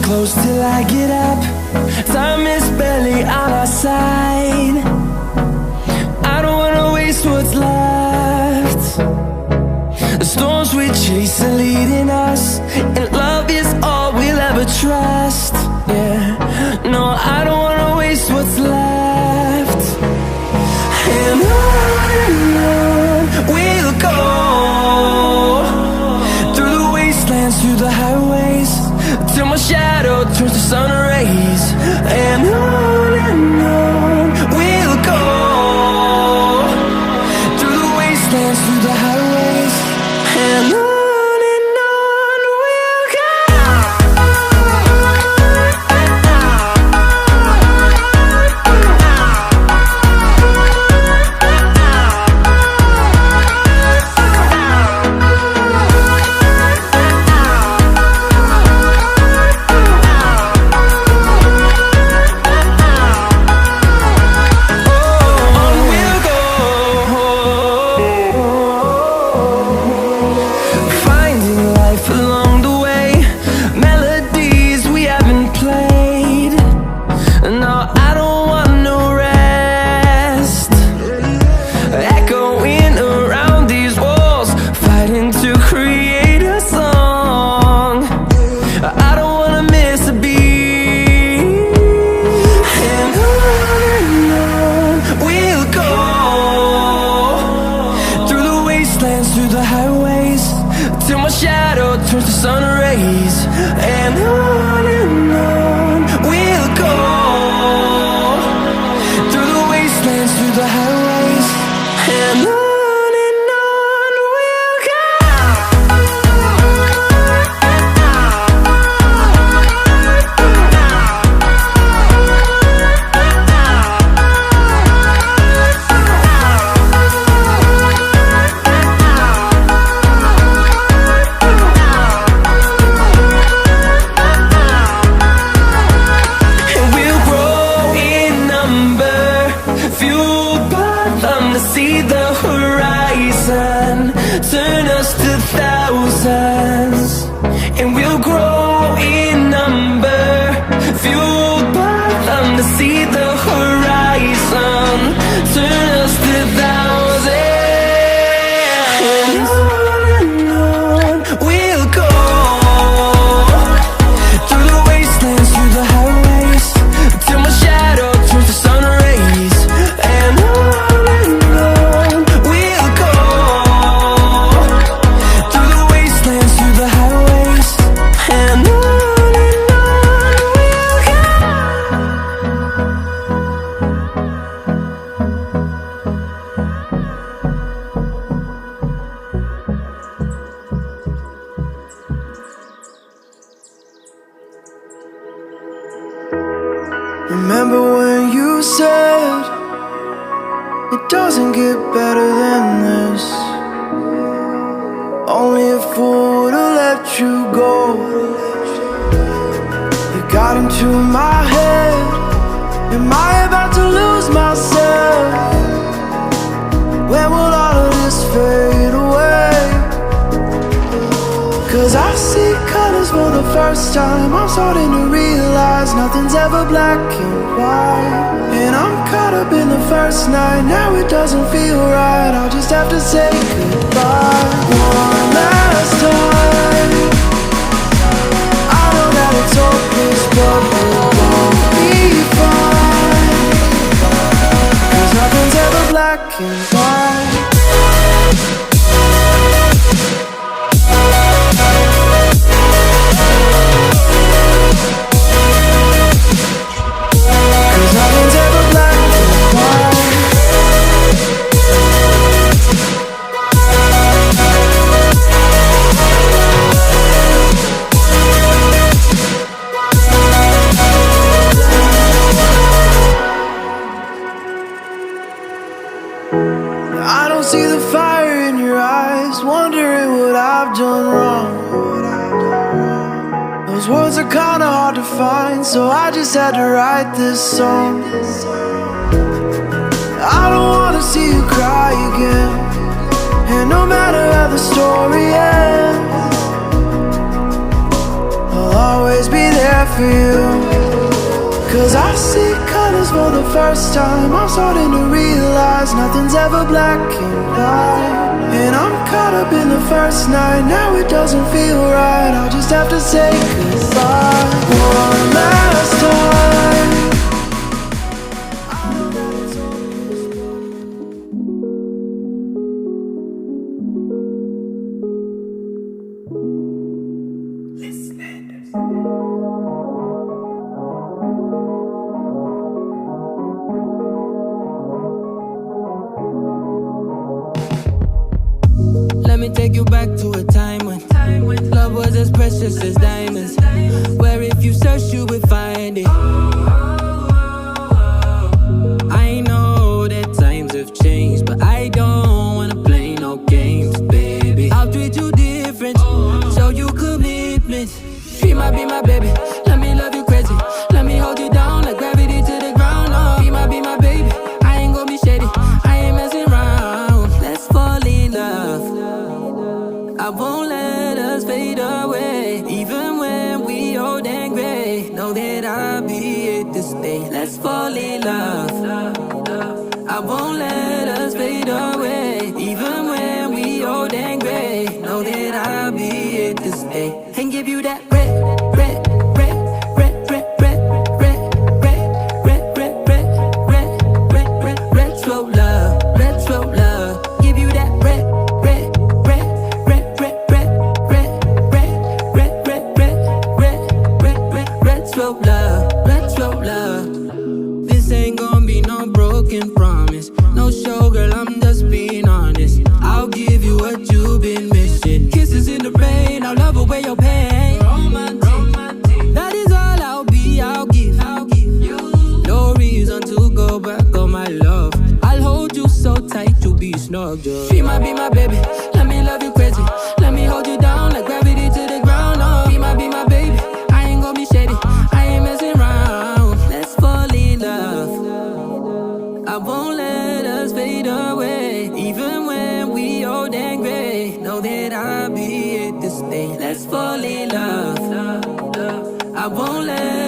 close till I get up. Time is barely on our side. I don't wanna waste what's left. The storms we chase are leading us, and love is all we'll ever trust. Yeah, no, I don't wanna waste what's left. And on we'll go, through the wastelands, through the highways, till my shadow turns to sun rays. And on we'll go, through the wastelands, through the highways, and on we'll go. Through the highways, till my shadow turns to sun rays. And on we'll go, through the wastelands, through the highways, and on we'll go. See the horizon turn us to thousands, and we'll grow in number, fueled by them. To see the horizon turn us to thousands, and on we'll go, through the wastelands, through the highways, till my shadow turns to sun rays. And remember when you said it doesn't get better than this? Only a fool would've let you go. You got into my head. Am I about to lose myself? When will all of this fade away? 'Cause I see colors for the first time. I'm starting to realize nothing's ever black and white. And I'm caught up in the first night. Now it doesn't feel right. I'll just have to say goodbye one last time. I know that it's hopeless, but we'll both be fine. 'Cause nothing's ever black and white. I don't see the fire in your eyes, wondering what I've done wrong. Those words are kinda hard to find, so I just had to write this song. I don't wanna see you cry again, and no matter how the story ends, I'll always be there for for you. Cause I see colors for the first time. I'm starting to realize nothing's ever black and white. And I'm caught up in the first night. Now it doesn't feel right. I'll just have to say goodbye one last time. Let me take you back to a time when love was as precious as diamonds, where if you search you would find it. I know that times have changed, but I don't wanna play no games, baby. I'll treat you different, show you commitment. She might be my baby, let me love you crazy. Let me hold you down like gravity to the ground. Oh, be my baby, I ain't gonna be shady, I ain't messing around. Let's fall in love, I won't let us fade away. Even when we old and gray, know that I'll be here to stay. Let's fall in love, I won't let us fade away. Even when we old and gray, know that I'll be here to stay. And give you that red, red, red, red, red, red, red, red, red, red, red, red, red, red, retro love, retro love. Give you that red, red, red, red, red, red, red, red, red, red, red, red, red, red, retro love, retro love. This ain't gonna be no broken promise, no show, girl, I'm just being honest. I'll give you what you've been missing. Kisses in the rain, I'll love away your pain. Romantic, that is all I'll be, I'll give you. No reason to go back on my love. I'll hold you so tight, you'll be snug, just. She might be my baby, let me love you crazy. Let me hold you down like gravity to the ground. Oh, be my baby, I ain't gonna be shady, I ain't messing around. Let's fall in love, I won't let us fade away. Even when we old and gray, know that I'll be here to stay. Let's fall in love, I won't let